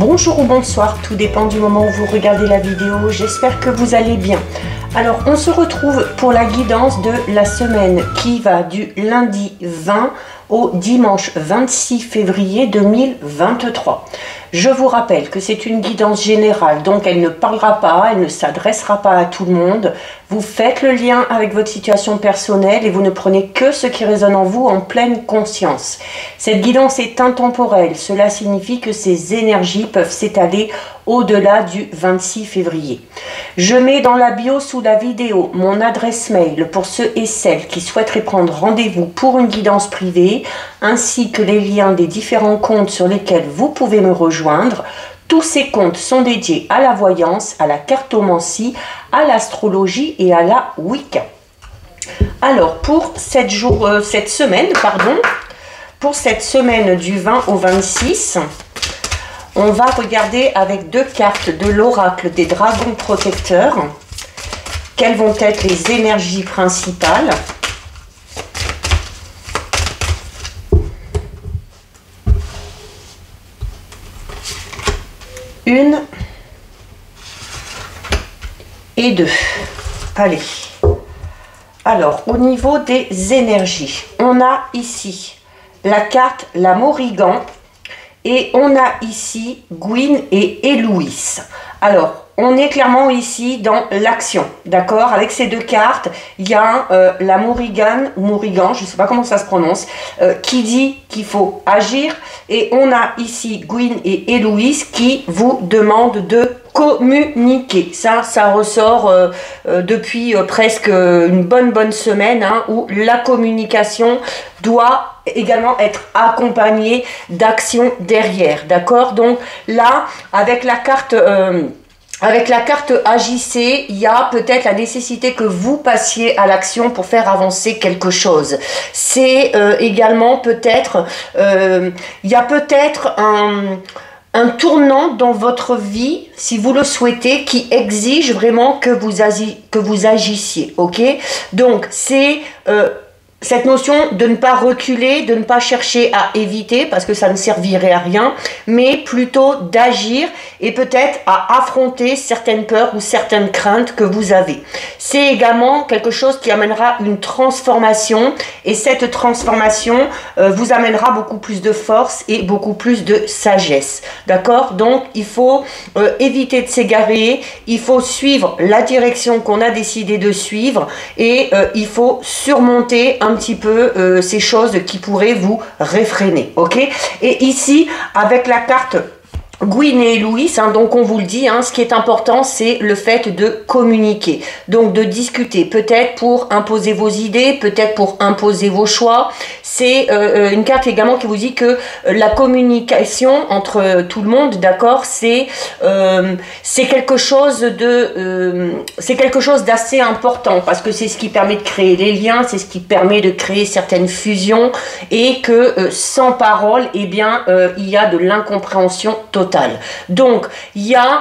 Bonjour ou bonsoir, tout dépend du moment où vous regardez la vidéo, j'espère que vous allez bien. Alors on se retrouve pour la guidance de la semaine qui va du lundi 20 au dimanche 26 février 2023. Je vous rappelle que c'est une guidance générale, donc elle ne parlera pas, elle ne s'adressera pas à tout le monde. Vous faites le lien avec votre situation personnelle et vous ne prenez que ce qui résonne en vous en pleine conscience. Cette guidance est intemporelle, cela signifie que ces énergies peuvent s'étaler au-delà du 26 février. Je mets dans la bio sous la vidéo mon adresse mail pour ceux et celles qui souhaiteraient prendre rendez-vous pour une guidance privée, ainsi que les liens des différents comptes sur lesquels vous pouvez me rejoindre. Tous ces comptes sont dédiés à la voyance, à la cartomancie, à l'astrologie et à la Wicca. Alors pour cette semaine du 20 au 26, on va regarder avec deux cartes de l'oracle des dragons protecteurs quelles vont être les énergies principales. Une et deux. Allez. Alors, au niveau des énergies, on a ici la carte la Morrigan et on a ici Gwyn et Héloïse. Alors, on est clairement ici dans l'action, d'accord? Avec ces deux cartes, il y a la Morrigan, ou Morrigan, je ne sais pas comment ça se prononce, qui dit qu'il faut agir. Et on a ici Gwyn et Héloïse qui vous demandent de communiquer. Ça ressort depuis presque une bonne semaine, hein, où la communication doit également être accompagnée d'actions derrière, d'accord? Donc là, avec la carte agissez, il y a peut-être la nécessité que vous passiez à l'action pour faire avancer quelque chose. C'est également peut-être, il y a peut-être un tournant dans votre vie, si vous le souhaitez, qui exige vraiment que vous agissiez, ok? Donc, c'est cette notion de ne pas reculer, de ne pas chercher à éviter parce que ça ne servirait à rien, mais plutôt d'agir et peut-être à affronter certaines peurs ou certaines craintes que vous avez. C'est également quelque chose qui amènera une transformation et cette transformation vous amènera beaucoup plus de force et beaucoup plus de sagesse. D'accord? Donc il faut éviter de s'égarer, il faut suivre la direction qu'on a décidé de suivre et il faut surmonter un petit peu ces choses qui pourraient vous réfréner, ok? Et ici, avec la carte Gwyn et Héloïse, hein, donc on vous le dit, hein, ce qui est important, c'est le fait de communiquer, donc de discuter, peut-être pour imposer vos idées, peut-être pour imposer vos choix. C'est une carte également qui vous dit que la communication entre tout le monde, d'accord, c'est quelque chose d'assez important parce que c'est ce qui permet de créer des liens, c'est ce qui permet de créer certaines fusions et que sans parole, eh bien, il y a de l'incompréhension totale. Donc, il y a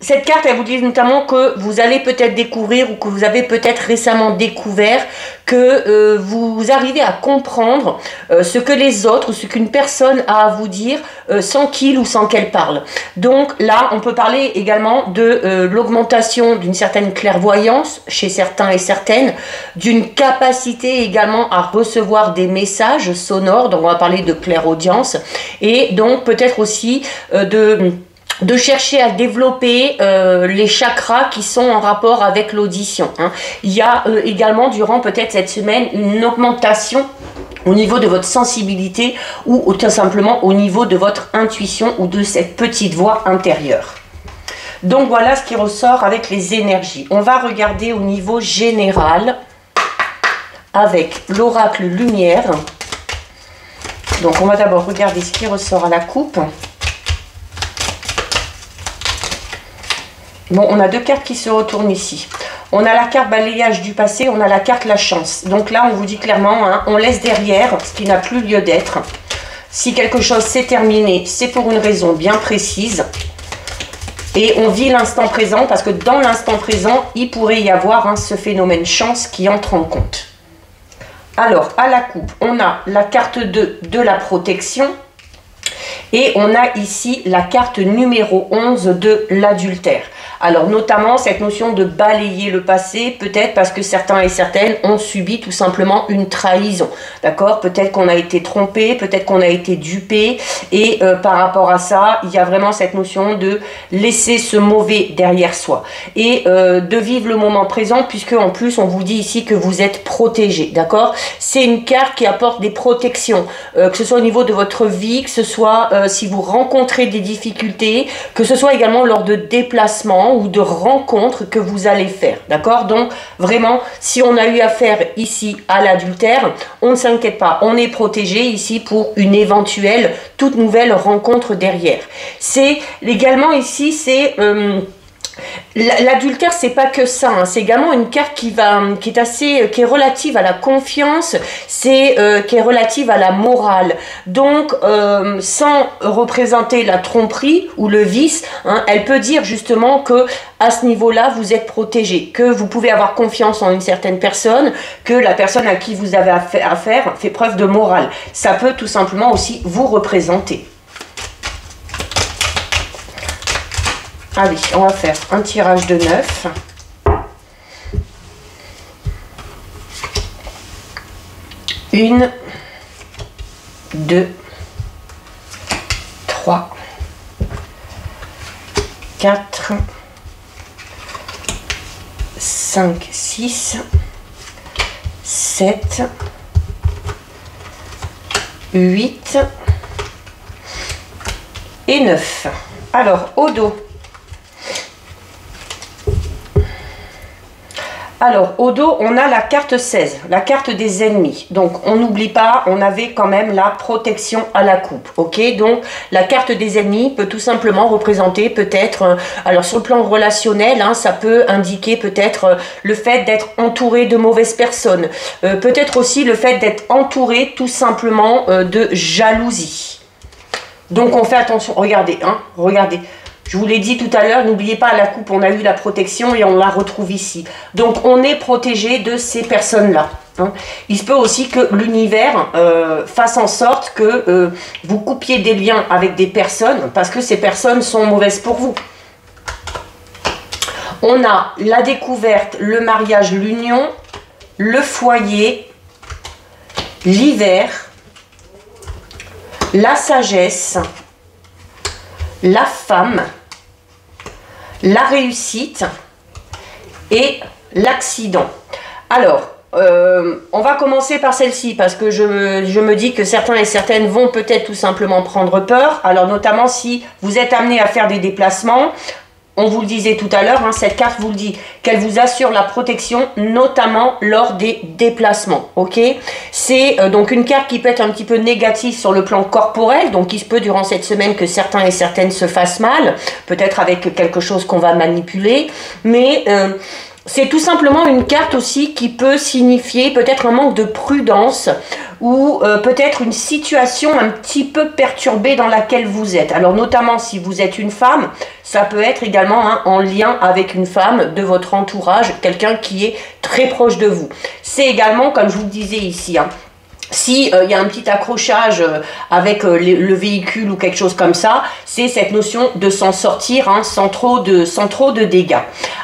cette carte, elle vous dit notamment que vous allez peut-être découvrir ou que vous avez peut-être récemment découvert que vous arrivez à comprendre ce que les autres ou ce qu'une personne a à vous dire sans qu'il ou sans qu'elle parle. Donc là, on peut parler également de l'augmentation d'une certaine clairvoyance chez certains et certaines, d'une capacité également à recevoir des messages sonores, donc on va parler de clairaudience, et donc peut-être aussi de chercher à développer les chakras qui sont en rapport avec l'audition, hein. Il y a également durant peut-être cette semaine une augmentation au niveau de votre sensibilité ou tout simplement au niveau de votre intuition ou de cette petite voix intérieure. Donc voilà ce qui ressort avec les énergies. On va regarder au niveau général avec l'oracle lumière. Donc on va d'abord regarder ce qui ressort à la coupe. Bon, on a deux cartes qui se retournent ici. On a la carte balayage du passé, on a la carte la chance. Donc là, on vous dit clairement, hein, on laisse derrière ce qui n'a plus lieu d'être. Si quelque chose s'est terminé, c'est pour une raison bien précise. Et on vit l'instant présent parce que dans l'instant présent, il pourrait y avoir, hein, ce phénomène chance qui entre en compte. Alors, à la coupe, on a la carte 2 de la protection. Et on a ici la carte numéro 11 de l'adultère. Alors notamment cette notion de balayer le passé, peut-être parce que certains et certaines ont subi tout simplement une trahison, d'accord? Peut-être qu'on a été trompé, peut-être qu'on a été dupé, et par rapport à ça, il y a vraiment cette notion de laisser ce mauvais derrière soi, et de vivre le moment présent, puisque en plus on vous dit ici que vous êtes protégé, d'accord? C'est une carte qui apporte des protections, que ce soit au niveau de votre vie, que ce soit si vous rencontrez des difficultés, que ce soit également lors de déplacements ou de rencontres que vous allez faire, d'accord? Donc vraiment, si on a eu affaire ici à l'adultère, on ne s'inquiète pas, on est protégé ici pour une éventuelle toute nouvelle rencontre derrière. C'est également ici, c'est l'adultère, c'est pas que ça, hein. C'est également une carte qui est relative à la confiance, qui est relative à la morale. Donc, sans représenter la tromperie ou le vice, hein, elle peut dire justement que à ce niveau-là, vous êtes protégé, que vous pouvez avoir confiance en une certaine personne, que la personne à qui vous avez affaire fait preuve de morale. Ça peut tout simplement aussi vous représenter. Allez, on va faire un tirage de 9. Une, 2, 3, 4, 5, 6, 7, 8 et 9. Alors, au dos. Alors, au dos, on a la carte 16, la carte des ennemis. Donc, on n'oublie pas, on avait quand même la protection à la coupe. Ok, donc la carte des ennemis peut tout simplement représenter peut-être, alors sur le plan relationnel, hein, ça peut indiquer peut-être le fait d'être entouré de mauvaises personnes. Peut-être aussi le fait d'être entouré tout simplement de jalousie. Donc, on fait attention. Regardez, hein, regardez. Je vous l'ai dit tout à l'heure, n'oubliez pas, à la coupe, on a eu la protection et on la retrouve ici. Donc, on est protégé de ces personnes-là. Hein. Il se peut aussi que l'univers fasse en sorte que vous coupiez des liens avec des personnes parce que ces personnes sont mauvaises pour vous. On a la découverte, le mariage, l'union, le foyer, l'hiver, la sagesse, la femme, la réussite et l'accident. Alors, on va commencer par celle-ci parce que je me dis que certains et certaines vont peut-être tout simplement prendre peur. Alors, notamment si vous êtes amené à faire des déplacements, on vous le disait tout à l'heure, hein, cette carte vous le dit, qu'elle vous assure la protection, notamment lors des déplacements, ok? C'est donc une carte qui peut être un petit peu négative sur le plan corporel, donc il se peut durant cette semaine que certains et certaines se fassent mal, peut-être avec quelque chose qu'on va manipuler, mais c'est tout simplement une carte aussi qui peut signifier peut-être un manque de prudence ou peut-être une situation un petit peu perturbée dans laquelle vous êtes. Alors notamment si vous êtes une femme, ça peut être également hein, en lien avec une femme de votre entourage, quelqu'un qui est très proche de vous. C'est également, comme je vous le disais ici, hein, si y a un petit accrochage avec le véhicule ou quelque chose comme ça, c'est cette notion de s'en sortir hein, sans trop de dégâts.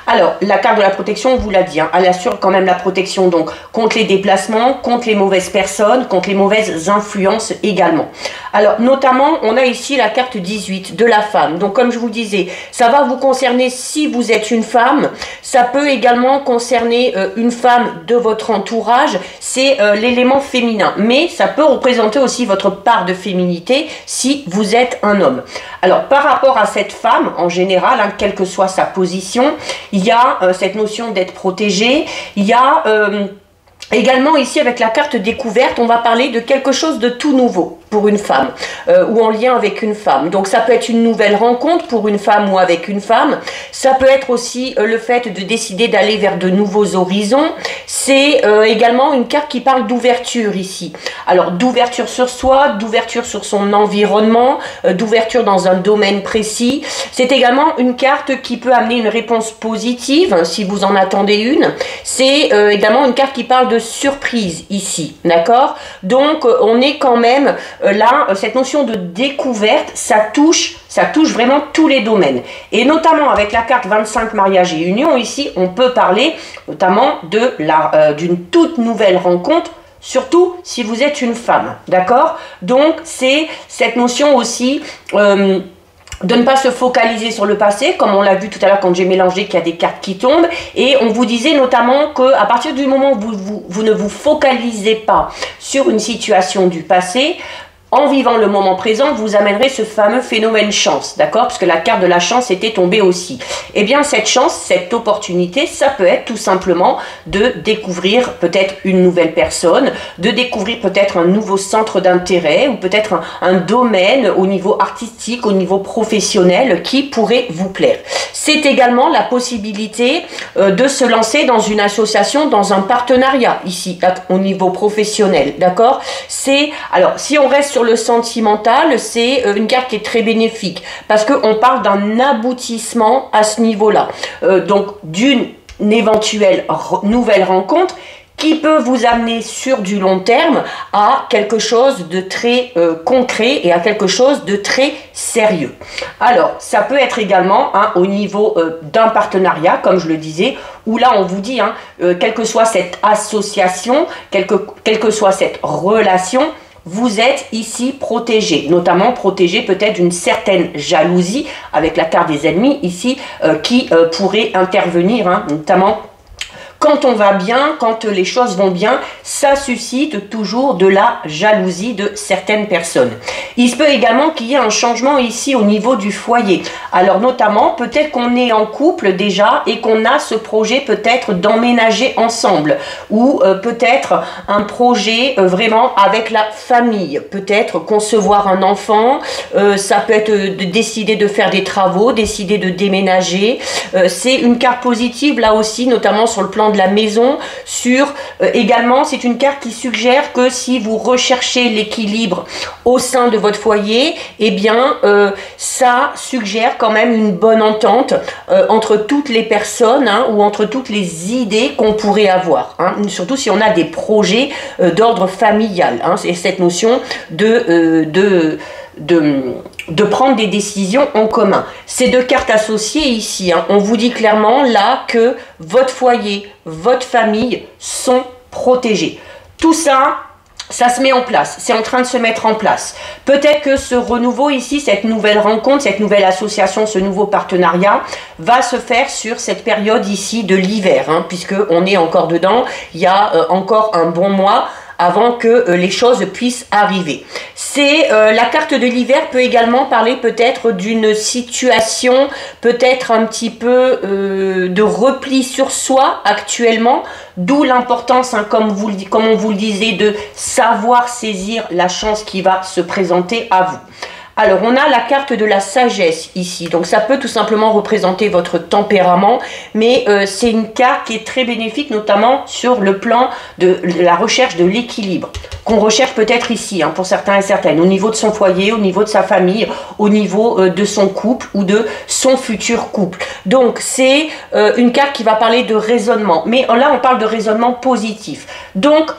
Alors, la carte de la protection, on vous l'a dit, hein, elle assure quand même la protection donc contre les déplacements, contre les mauvaises personnes, contre les mauvaises influences également. Alors, notamment, on a ici la carte 18 de la femme. Donc, comme je vous disais, ça va vous concerner si vous êtes une femme. Ça peut également concerner une femme de votre entourage. C'est l'élément féminin. Mais ça peut représenter aussi votre part de féminité si vous êtes un homme. Alors, par rapport à cette femme, en général, hein, quelle que soit sa position, il y a cette notion d'être protégé. Il y a également ici, avec la carte découverte, on va parler de quelque chose de tout nouveau pour une femme ou en lien avec une femme. Donc ça peut être une nouvelle rencontre pour une femme ou avec une femme. Ça peut être aussi le fait de décider d'aller vers de nouveaux horizons. C'est également une carte qui parle d'ouverture ici. Alors d'ouverture sur soi, d'ouverture sur son environnement, d'ouverture dans un domaine précis. C'est également une carte qui peut amener une réponse positive si vous en attendez une. C'est également une carte qui parle de de surprise ici, d'accord? Donc, on est quand même là, cette notion de découverte, ça touche vraiment tous les domaines. Et notamment avec la carte 25 mariage et union, ici, on peut parler notamment d'une toute nouvelle rencontre, surtout si vous êtes une femme, d'accord? Donc, c'est cette notion aussi de ne pas se focaliser sur le passé, comme on l'a vu tout à l'heure quand j'ai mélangé qu'il y a des cartes qui tombent, et on vous disait notamment qu'à partir du moment où vous ne vous focalisez pas sur une situation du passé, en vivant le moment présent, vous amènerez ce fameux phénomène chance, d'accord? Parce que la carte de la chance était tombée aussi. Eh bien, cette chance, cette opportunité, ça peut être tout simplement de découvrir peut-être une nouvelle personne, de découvrir peut-être un nouveau centre d'intérêt ou peut-être un domaine au niveau artistique, au niveau professionnel qui pourrait vous plaire. C'est également la possibilité de se lancer dans une association, dans un partenariat ici, au niveau professionnel, d'accord? Alors, si on reste sur le sentimental, c'est une carte qui est très bénéfique parce qu'on parle d'un aboutissement à ce niveau-là. Donc, d'une éventuelle nouvelle rencontre qui peut vous amener sur du long terme à quelque chose de très concret et à quelque chose de très sérieux. Alors, ça peut être également au niveau d'un partenariat, comme je le disais, où là, on vous dit, quelle que soit cette association, quelle que soit cette relation, vous êtes ici protégé, notamment protégé peut-être d'une certaine jalousie avec la carte des ennemis ici qui pourrait intervenir, notamment quand on va bien, quand les choses vont bien, ça suscite toujours de la jalousie de certaines personnes. Il se peut également qu'il y ait un changement ici au niveau du foyer. Alors notamment, peut-être qu'on est en couple déjà et qu'on a ce projet peut-être d'emménager ensemble ou peut-être un projet vraiment avec la famille. Peut-être concevoir un enfant, ça peut être de décider de faire des travaux, décider de déménager. C'est une carte positive là aussi, notamment sur le plan de la maison, également c'est une carte qui suggère que si vous recherchez l'équilibre au sein de votre foyer, eh bien ça suggère quand même une bonne entente entre toutes les personnes ou entre toutes les idées qu'on pourrait avoir, surtout si on a des projets d'ordre familial, c'est cette notion de prendre des décisions en commun. Ces deux cartes associées ici, on vous dit clairement là que votre foyer, votre famille sont protégés. Tout ça, ça se met en place, c'est en train de se mettre en place. Peut-être que ce renouveau ici, cette nouvelle rencontre, cette nouvelle association, ce nouveau partenariat va se faire sur cette période ici de l'hiver, puisque on est encore dedans, il y a encore un bon mois avant que les choses puissent arriver. La carte de l'hiver peut également parler peut-être d'une situation peut-être un petit peu de repli sur soi actuellement, d'où l'importance, comme on vous le disait, de savoir saisir la chance qui va se présenter à vous. Alors, on a la carte de la sagesse ici. Donc, ça peut tout simplement représenter votre tempérament, mais c'est une carte qui est très bénéfique, notamment sur le plan de la recherche de l'équilibre, qu'on recherche peut-être ici, pour certains et certaines, au niveau de son foyer, au niveau de sa famille, au niveau de son couple ou de son futur couple. Donc, c'est une carte qui va parler de raisonnement. Mais là, on parle de raisonnement positif. Donc,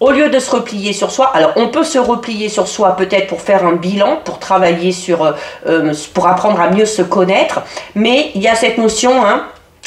au lieu de se replier sur soi, alors on peut se replier sur soi peut-être pour faire un bilan, pour travailler pour apprendre à mieux se connaître, mais il y a cette notion,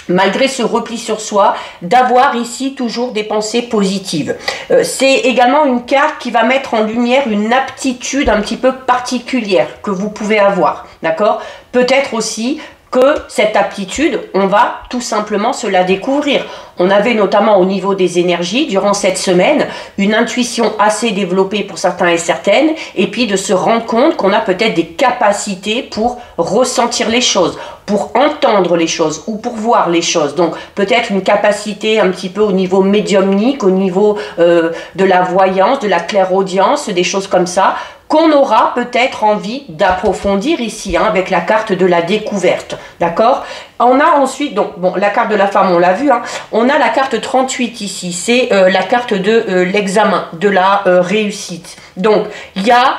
malgré ce repli sur soi, d'avoir ici toujours des pensées positives. C'est également une carte qui va mettre en lumière une aptitude un petit peu particulière que vous pouvez avoir, d'accord? Peut-être aussi que cette aptitude, on va tout simplement se la découvrir. On avait notamment au niveau des énergies, durant cette semaine, une intuition assez développée pour certains et certaines, et puis de se rendre compte qu'on a peut-être des capacités pour ressentir les choses, pour entendre les choses ou pour voir les choses. Donc peut-être une capacité un petit peu au niveau médiumnique, au niveau de la voyance, de la clairaudience, des choses comme ça, qu'on aura peut-être envie d'approfondir ici, avec la carte de la découverte, d'accord? On a ensuite, donc, bon, la carte de la femme, on l'a vu, on a la carte 38 ici, c'est la carte de l'examen, de la réussite. Donc, il y a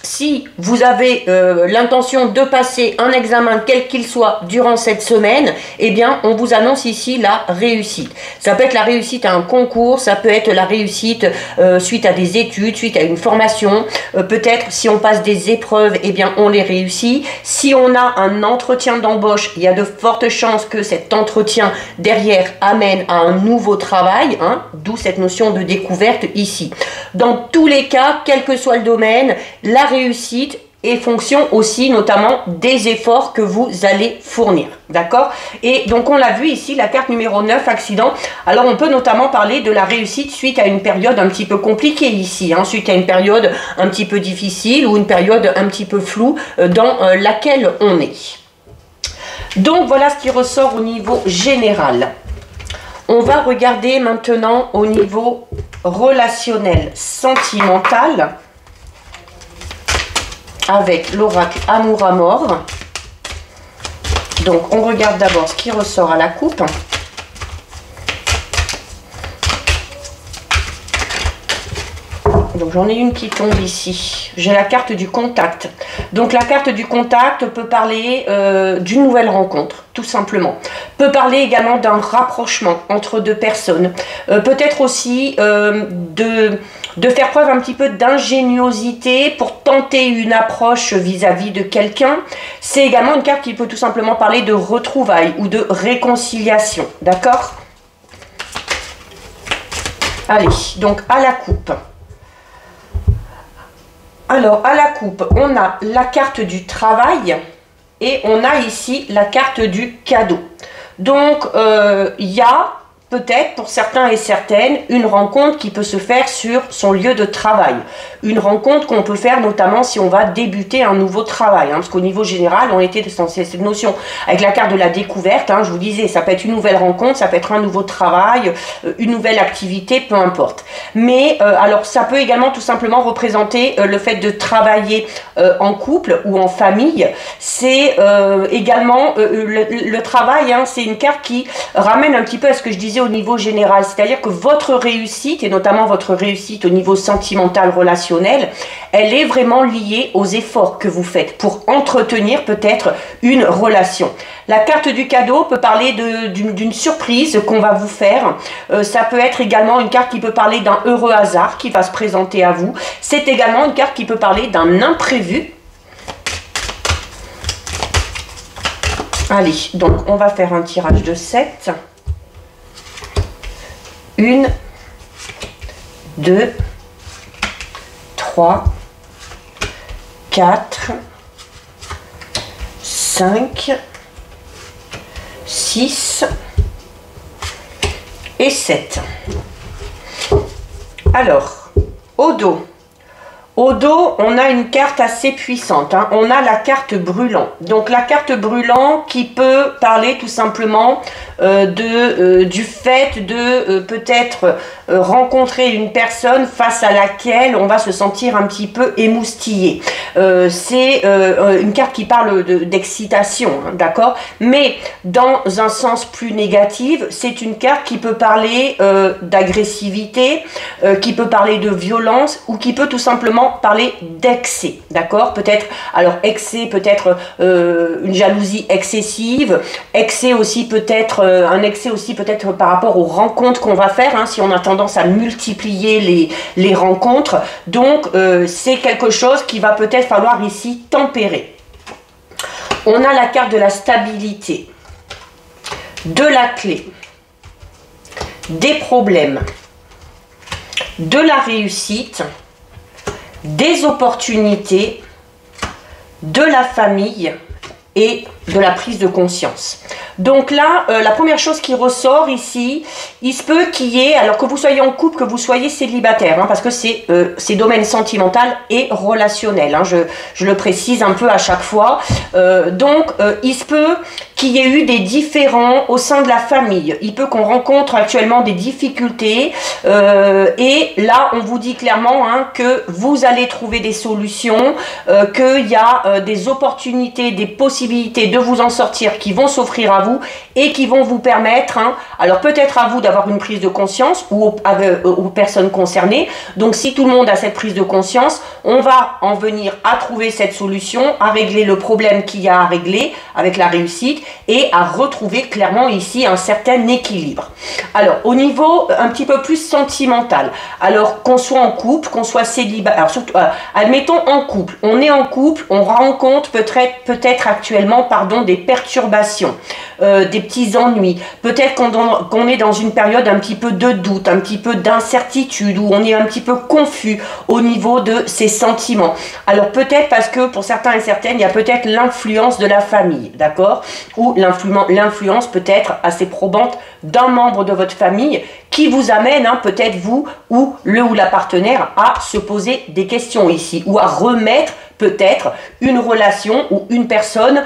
si vous avez l'intention de passer un examen quel qu'il soit durant cette semaine, eh bien on vous annonce ici la réussite. Ça peut être la réussite à un concours, ça peut être la réussite suite à des études, suite à une formation, peut-être si on passe des épreuves, eh bien on les réussit. Si on a un entretien d'embauche, il y a de fortes chances que cet entretien derrière amène à un nouveau travail, hein, d'où cette notion de découverte ici. Dans tous les cas, quel que soit le domaine, la réussite est fonction aussi notamment des efforts que vous allez fournir, d'accord? Et donc on l'a vu ici, la carte numéro 9, accident. Alors on peut notamment parler de la réussite suite à une période un petit peu compliquée ici, hein, suite à une période un petit peu difficile ou une période un petit peu floue dans laquelle on est. Donc voilà ce qui ressort au niveau général. On va regarder maintenant au niveau relationnel, sentimental, avec l'oracle Amour à mort. Donc on regarde d'abord ce qui ressort à la coupe. Donc j'en ai une qui tombe ici. J'ai la carte du contact. Donc la carte du contact peut parler d'une nouvelle rencontre, tout simplement. Peut parler également d'un rapprochement entre deux personnes. Peut-être aussi de faire preuve un petit peu d'ingéniosité pour tenter une approche vis-à-vis de quelqu'un. C'est également une carte qui peut tout simplement parler de retrouvailles ou de réconciliation. D'accord? Allez, donc à la coupe. Alors, à la coupe, on a la carte du travail et on a ici la carte du cadeau. Donc, il y a peut-être pour certains et certaines une rencontre qui peut se faire sur son lieu de travail. Une rencontre qu'on peut faire notamment si on va débuter un nouveau travail. Hein, parce qu'au niveau général, on était dans cette notion avec la carte de la découverte. Hein, je vous disais, ça peut être une nouvelle rencontre, ça peut être un nouveau travail, une nouvelle activité, peu importe. Mais alors ça peut également tout simplement représenter le fait de travailler en couple ou en famille. C'est également le travail, hein, c'est une carte qui ramène un petit peu à ce que je disais au niveau général, c'est-à-dire que votre réussite, et notamment votre réussite au niveau sentimental, relationnel, elle est vraiment liée aux efforts que vous faites pour entretenir peut-être une relation. La carte du cadeau peut parler d'une surprise qu'on va vous faire. Ça peut être également une carte qui peut parler d'un heureux hasard qui va se présenter à vous. C'est également une carte qui peut parler d'un imprévu. Allez, donc on va faire un tirage de 7. 1, 2, 3, 4, 5, 6 et 7. Alors, au dos. Au dos, on a une carte assez puissante, hein. On a la carte brûlant. Donc la carte brûlant qui peut parler tout simplement du fait de peut-être rencontrer une personne face à laquelle on va se sentir un petit peu émoustillé. C'est une carte qui parle d'excitation, hein, d'accord? Mais dans un sens plus négatif, c'est une carte qui peut parler d'agressivité, qui peut parler de violence ou qui peut tout simplement parler d'excès, d'accord? Peut-être, alors excès, peut-être une jalousie excessive, excès aussi peut-être, un excès aussi peut-être par rapport aux rencontres qu'on va faire, hein, si on a tendance à multiplier les rencontres. Donc, c'est quelque chose qui va peut-être falloir ici tempérer. On a la carte de la stabilité, de la clé, des problèmes, de la réussite, des opportunités, de la famille et de la prise de conscience. Donc là, la première chose qui ressort ici, il se peut qu'il y ait, alors que vous soyez en couple, que vous soyez célibataire, hein, parce que c'est domaine sentimental et relationnel, hein, je le précise un peu à chaque fois. Donc, il se peut qu'il y ait eu des différends au sein de la famille. Il peut qu'on rencontre actuellement des difficultés et là on vous dit clairement que vous allez trouver des solutions, qu'il y a des opportunités, des possibilités de vous en sortir qui vont s'offrir à vous et qui vont vous permettre, alors peut-être à vous d'avoir une prise de conscience ou aux personnes concernées. Donc si tout le monde a cette prise de conscience, on va en venir à trouver cette solution, à régler le problème qu'il y a à régler avec la réussite et à retrouver clairement ici un certain équilibre. Alors au niveau un petit peu plus sentimental, alors qu'on soit en couple, qu'on soit célibataire, alors surtout, admettons en couple, on est en couple, on rencontre peut-être actuellement des perturbations, des petits ennuis, peut-être qu'on est dans une période un petit peu de doute, un petit peu d'incertitude, où on est un petit peu confus au niveau de ses sentiments. Alors peut-être parce que pour certains et certaines, il y a peut-être l'influence de la famille, d'accord, ou l'influence peut-être assez probante d'un membre de votre famille qui vous amène peut-être vous ou le ou la partenaire à se poser des questions ici, ou à remettre peut-être une relation ou une personne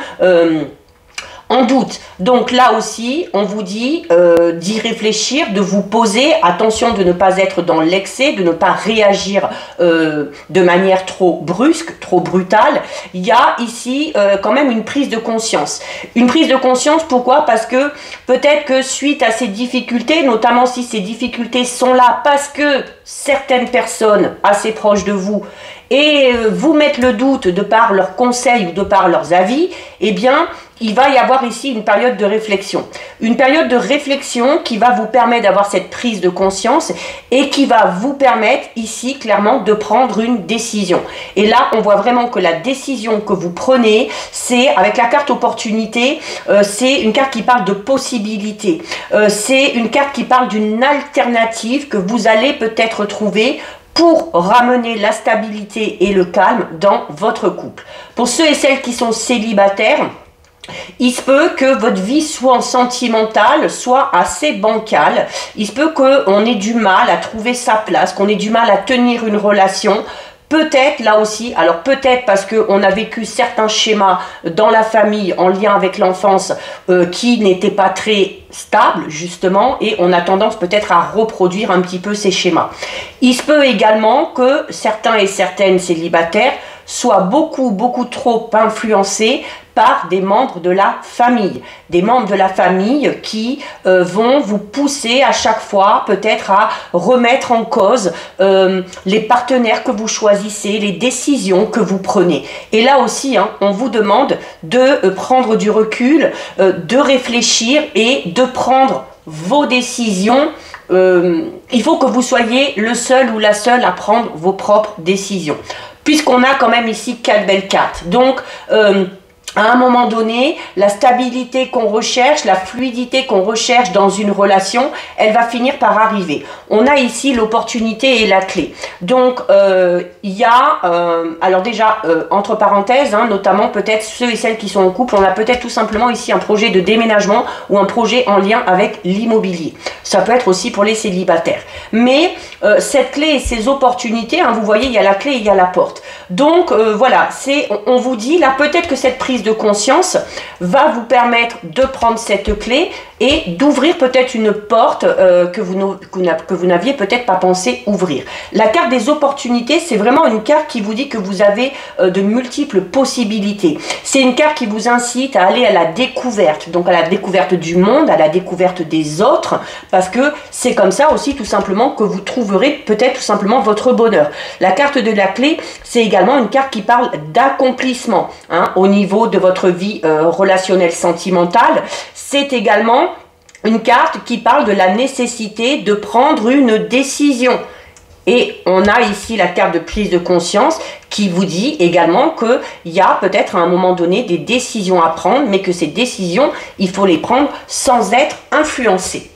en doute. Donc là aussi, on vous dit d'y réfléchir, de vous poser, attention de ne pas être dans l'excès, de ne pas réagir de manière trop brusque, trop brutale. Il y a ici quand même une prise de conscience. Une prise de conscience, pourquoi? Parce que peut-être que suite à ces difficultés, notamment si ces difficultés sont là parce que certaines personnes assez proches de vous et vous mettent le doute de par leurs conseils ou de par leurs avis, eh bien, il va y avoir ici une période de réflexion. Une période de réflexion qui va vous permettre d'avoir cette prise de conscience et qui va vous permettre ici clairement de prendre une décision. Et là, on voit vraiment que la décision que vous prenez, c'est avec la carte opportunité, c'est une carte qui parle de possibilité. C'est une carte qui parle d'une alternative que vous allez peut-être trouver pour ramener la stabilité et le calme dans votre couple. Pour ceux et celles qui sont célibataires, il se peut que votre vie soit en sentimental, soit assez bancale. Il se peut qu'on ait du mal à trouver sa place, qu'on ait du mal à tenir une relation. Peut-être là aussi, alors peut-être parce qu'on a vécu certains schémas dans la famille en lien avec l'enfance qui n'étaient pas très stables justement, et on a tendance peut-être à reproduire un petit peu ces schémas. Il se peut également que certains et certaines célibataires soient beaucoup trop influencés par des membres de la famille. Des membres de la famille qui vont vous pousser à chaque fois peut-être à remettre en cause les partenaires que vous choisissez, les décisions que vous prenez. Et là aussi, on vous demande de prendre du recul, de réfléchir et de prendre vos décisions. Il faut que vous soyez le seul ou la seule à prendre vos propres décisions. Puisqu'on a quand même ici 4 belles cartes. Donc, à un moment donné, la stabilité qu'on recherche, la fluidité qu'on recherche dans une relation, elle va finir par arriver. On a ici l'opportunité et la clé. Donc, il y a, alors déjà, entre parenthèses, notamment peut-être ceux et celles qui sont en couple, on a peut-être tout simplement ici un projet de déménagement ou un projet en lien avec l'immobilier. Ça peut être aussi pour les célibataires. Mais cette clé et ces opportunités, vous voyez, il y a la clé et il y a la porte. Donc, voilà, on vous dit, là, peut-être que cette prise de conscience va vous permettre de prendre cette clé et d'ouvrir peut-être une porte que vous n'aviez peut-être pas pensé ouvrir. La carte des opportunités, c'est vraiment une carte qui vous dit que vous avez de multiples possibilités. C'est une carte qui vous incite à aller à la découverte, donc à la découverte du monde, à la découverte des autres, parce que c'est comme ça aussi tout simplement que vous trouverez peut-être tout simplement votre bonheur. La carte de la clé, c'est également une carte qui parle d'accomplissement au niveau de votre vie relationnelle sentimentale. C'est également une carte qui parle de la nécessité de prendre une décision. Et on a ici la carte de prise de conscience qui vous dit également qu'il y a peut-être à un moment donné des décisions à prendre, mais que ces décisions, il faut les prendre sans être influencé.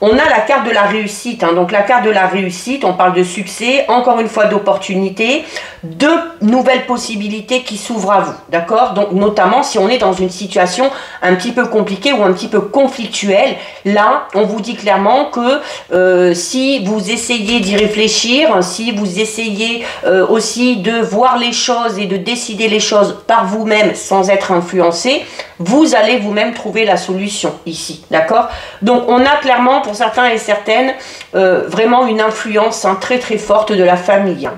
On a la carte de la réussite, donc la carte de la réussite, on parle de succès, encore une fois d'opportunités, de nouvelles possibilités qui s'ouvrent à vous, d'accord? Donc notamment si on est dans une situation un petit peu compliquée ou un petit peu conflictuelle, là on vous dit clairement que si vous essayez d'y réfléchir, si vous essayez aussi de voir les choses et de décider les choses par vous-même sans être influencé, Vous allez vous-même trouver la solution ici, d'accord? Donc on a clairement pour certains et certaines vraiment une influence très très forte de la famille.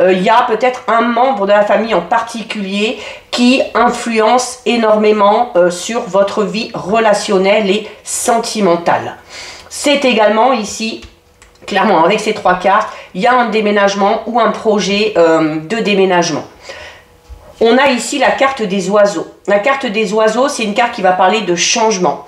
Il y a peut-être un membre de la famille en particulier qui influence énormément sur votre vie relationnelle et sentimentale. C'est également ici, clairement avec ces 3 cartes, il y a un déménagement ou un projet de déménagement. On a ici la carte des oiseaux. La carte des oiseaux, c'est une carte qui va parler de changement.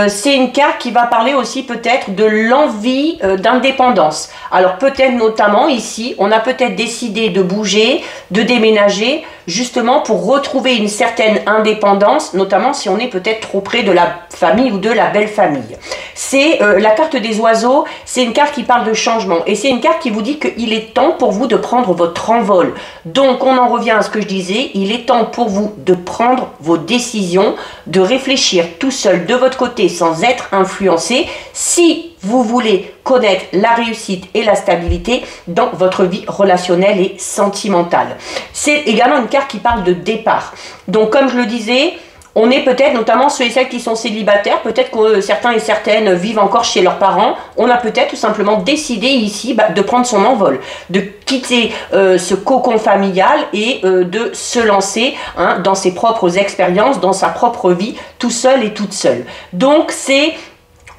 C'est une carte qui va parler aussi peut-être de l'envie d'indépendance. Alors peut-être notamment ici, on a peut-être décidé de bouger, de déménager, justement pour retrouver une certaine indépendance, notamment si on est peut-être trop près de la famille ou de la belle famille. C'est la carte des oiseaux, c'est une carte qui parle de changement. Et c'est une carte qui vous dit qu'il est temps pour vous de prendre votre envol. Donc on en revient à ce que je disais, il est temps pour vous de prendre vos décisions, de réfléchir tout seul de votre côté sans être influencé si vous voulez connaître la réussite et la stabilité dans votre vie relationnelle et sentimentale. C'est également une carte qui parle de départ. Donc comme je le disais, on est peut-être, notamment ceux et celles qui sont célibataires, peut-être que certains et certaines vivent encore chez leurs parents. On a peut-être tout simplement décidé ici de prendre son envol, de quitter ce cocon familial et de se lancer dans ses propres expériences, dans sa propre vie, tout seul et toute seule. Donc c'est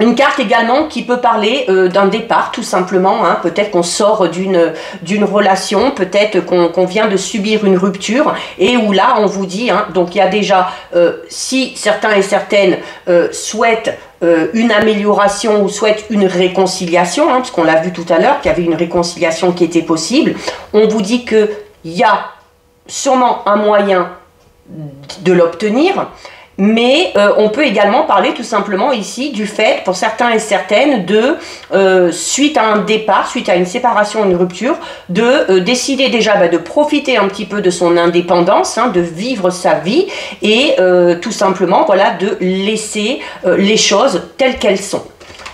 une carte également qui peut parler d'un départ tout simplement, peut-être qu'on sort d'une relation, peut-être qu'on vient de subir une rupture et où là on vous dit, donc il y a déjà, si certains et certaines souhaitent une amélioration ou souhaitent une réconciliation, parce qu'on l'a vu tout à l'heure qu'il y avait une réconciliation qui était possible, on vous dit qu'il y a sûrement un moyen de l'obtenir. Mais on peut également parler tout simplement ici du fait, pour certains et certaines, de, suite à un départ, suite à une séparation, une rupture, de décider déjà de profiter un petit peu de son indépendance, de vivre sa vie et tout simplement voilà, de laisser les choses telles qu'elles sont.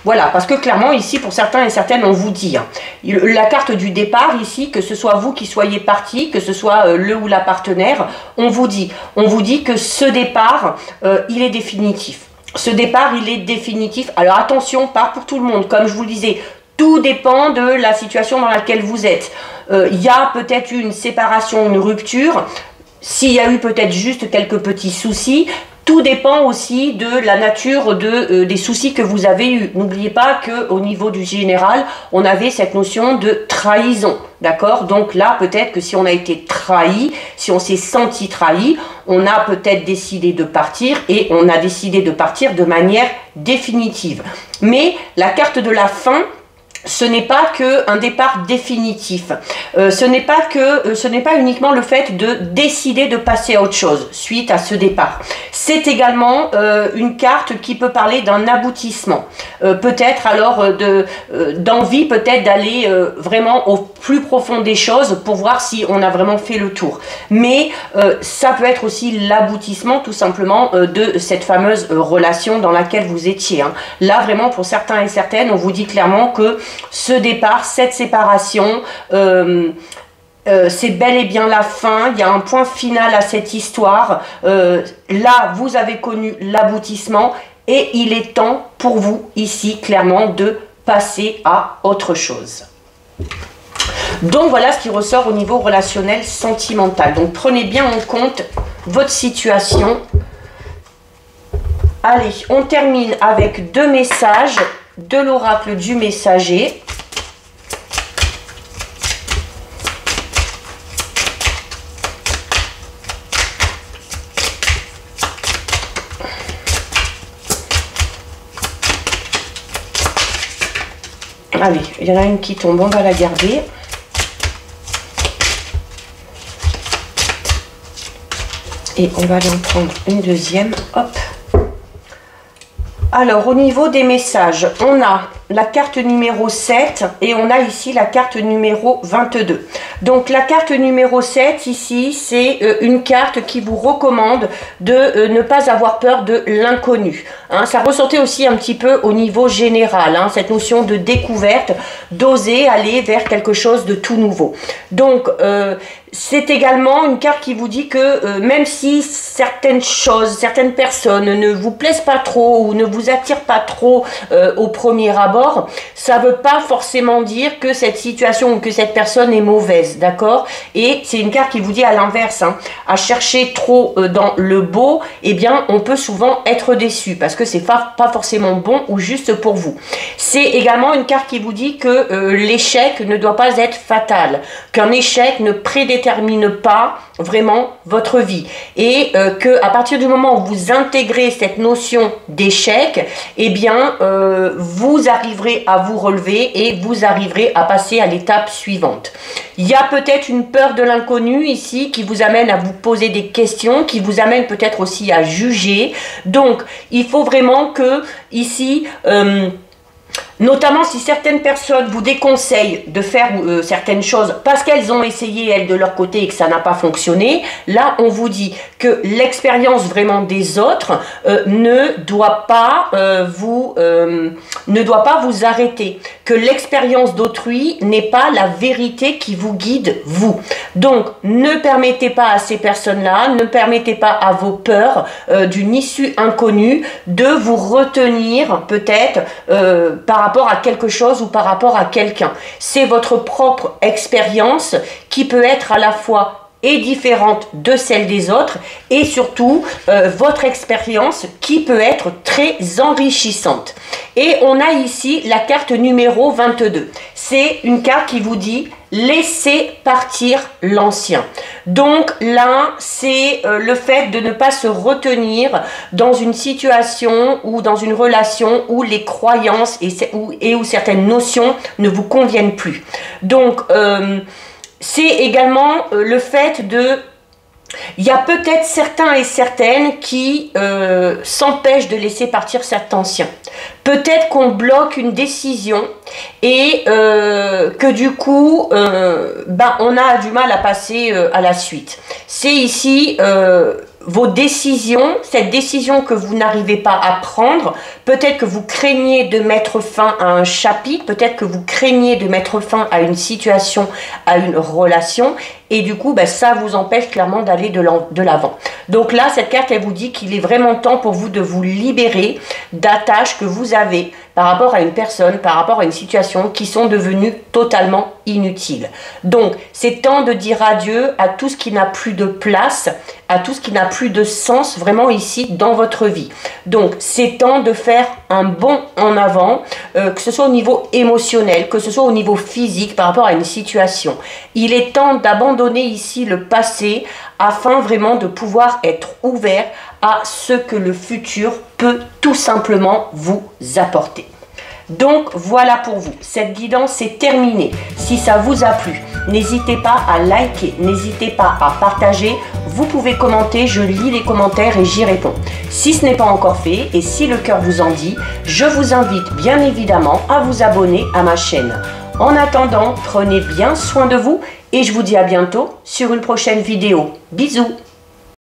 Voilà, parce que clairement ici, pour certains et certaines, on vous dit, la carte du départ ici, que ce soit vous qui soyez parti, que ce soit le ou la partenaire, on vous dit que ce départ, il est définitif. Ce départ, il est définitif. Alors attention, pas pour tout le monde, comme je vous le disais, tout dépend de la situation dans laquelle vous êtes. Il y a peut-être eu une séparation, une rupture, s'il y a eu peut-être juste quelques petits soucis. Tout dépend aussi de la nature des soucis que vous avez eus. N'oubliez pas qu'au niveau du général, on avait cette notion de trahison. D'accord? Donc là, peut-être que si on a été trahi, si on s'est senti trahi, on a peut-être décidé de partir et on a décidé de partir de manière définitive. Mais la carte de la fin, ce n'est pas qu'un départ définitif, ce n'est pas uniquement le fait de décider de passer à autre chose suite à ce départ. C'est également une carte qui peut parler d'un aboutissement, peut-être alors d'envie peut-être d'aller vraiment au plus profond des choses pour voir si on a vraiment fait le tour. Mais ça peut être aussi l'aboutissement tout simplement de cette fameuse relation dans laquelle vous étiez. Là vraiment pour certains et certaines, on vous dit clairement que ce départ, cette séparation, c'est bel et bien la fin, il y a un point final à cette histoire. Là, vous avez connu l'aboutissement et il est temps pour vous ici, clairement, de passer à autre chose. Donc voilà ce qui ressort au niveau relationnel sentimental. Donc prenez bien en compte votre situation. Allez, on termine avec 2 messages de l'oracle du messager. Allez, il y en a une qui tombe, on va la garder. Et on va aller en prendre une deuxième. Hop. Alors, au niveau des messages, on a la carte numéro 7 et on a ici la carte numéro 22. Donc la carte numéro 7 ici, c'est une carte qui vous recommande de ne pas avoir peur de l'inconnu. Hein, ça ressortait aussi un petit peu au niveau général, hein, cette notion de découverte, d'oser aller vers quelque chose de tout nouveau. Donc c'est également une carte qui vous dit que même si certaines choses, certaines personnes ne vous plaisent pas trop ou ne vous attirent pas trop au premier abord, ça ne veut pas forcément dire que cette situation ou que cette personne est mauvaise, d'accord? Et c'est une carte qui vous dit à l'inverse, hein, à chercher trop dans le beau, eh bien on peut souvent être déçu parce que c'est pas forcément bon ou juste pour vous. C'est également une carte qui vous dit que l'échec ne doit pas être fatal, qu'un échec ne prédétermine pas vraiment votre vie et que à partir du moment où vous intégrez cette notion d'échec, eh bien vous arriverez à vous relever et vous arriverez à passer à l'étape suivante. Il y a peut-être une peur de l'inconnu ici qui vous amène à vous poser des questions, qui vous amène peut-être aussi à juger. Donc il faut vraiment que ici notamment si certaines personnes vous déconseillent de faire certaines choses parce qu'elles ont essayé elles de leur côté et que ça n'a pas fonctionné, là on vous dit que l'expérience vraiment des autres ne doit pas vous arrêter, que l'expérience d'autrui n'est pas la vérité qui vous guide vous. Donc ne permettez pas à ces personnes-là, ne permettez pas à vos peurs d'une issue inconnue de vous retenir peut-être par rapport à quelque chose ou par rapport à quelqu'un. C'est votre propre expérience qui peut être à la fois et différente de celle des autres et surtout votre expérience qui peut être très enrichissante. Et on a ici la carte numéro 22. C'est une carte qui vous dit laissez partir l'ancien. Donc là, c'est le fait de ne pas se retenir dans une situation ou dans une relation où les croyances et où certaines notions ne vous conviennent plus. Donc, c'est également le fait de... Il y a peut-être certains et certaines qui s'empêchent de laisser partir cet ancien. Peut-être qu'on bloque une décision et que du coup, on a du mal à passer à la suite. C'est ici vos décisions, cette décision que vous n'arrivez pas à prendre, peut-être que vous craignez de mettre fin à un chapitre, peut-être que vous craignez de mettre fin à une situation, à une relation, et du coup, ça vous empêche clairement d'aller de l'avant. Donc là, cette carte, elle vous dit qu'il est vraiment temps pour vous de vous libérer d'attaches que vous avez par rapport à une personne, par rapport à une situation qui sont devenues totalement inutiles. Donc, c'est temps de dire adieu à tout ce qui n'a plus de place, à tout ce qui n'a plus de sens vraiment ici dans votre vie. Donc, c'est temps de faire un bond en avant, que ce soit au niveau émotionnel, que ce soit au niveau physique par rapport à une situation. Il est temps d'abandonner ici le passé afin vraiment de pouvoir être ouvert à ce que le futur peut tout simplement vous apporter. Donc voilà pour vous, cette guidance est terminée. Si ça vous a plu, n'hésitez pas à liker, n'hésitez pas à partager. Vous pouvez commenter, je lis les commentaires et j'y réponds. Si ce n'est pas encore fait et si le cœur vous en dit, je vous invite bien évidemment à vous abonner à ma chaîne. En attendant, prenez bien soin de vous et je vous dis à bientôt sur une prochaine vidéo. Bisous!